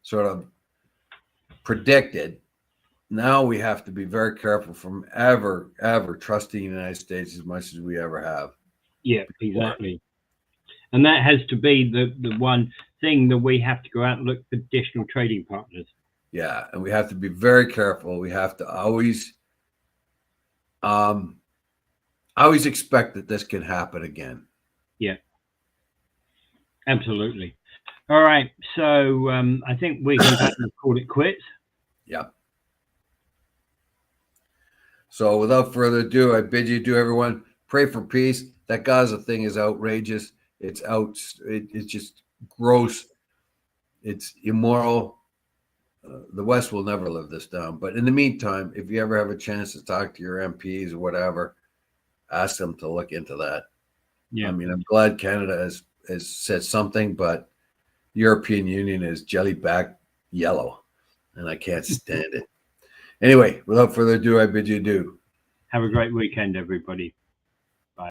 sort of predicted. Now we have to be very careful from ever trusting the United States as much as we ever have. Yeah, exactly. And that has to be the one thing that we have to go out and look for additional trading partners. Yeah, and we have to be very careful. We have to always expect that this can happen again. Yeah, absolutely. All right, so I think we can call it quits. Yeah. So without further ado, I bid you do, everyone, pray for peace. That Gaza thing is outrageous. It's it's just gross. It's immoral. The West will never live this down. But in the meantime, if you ever have a chance to talk to your MPs or whatever, ask them to look into that. Yeah. I mean, I'm glad Canada has said something, but European Union is jelly-back yellow, and I can't stand it. Anyway, without further ado, I bid you adieu. Have a great weekend, everybody.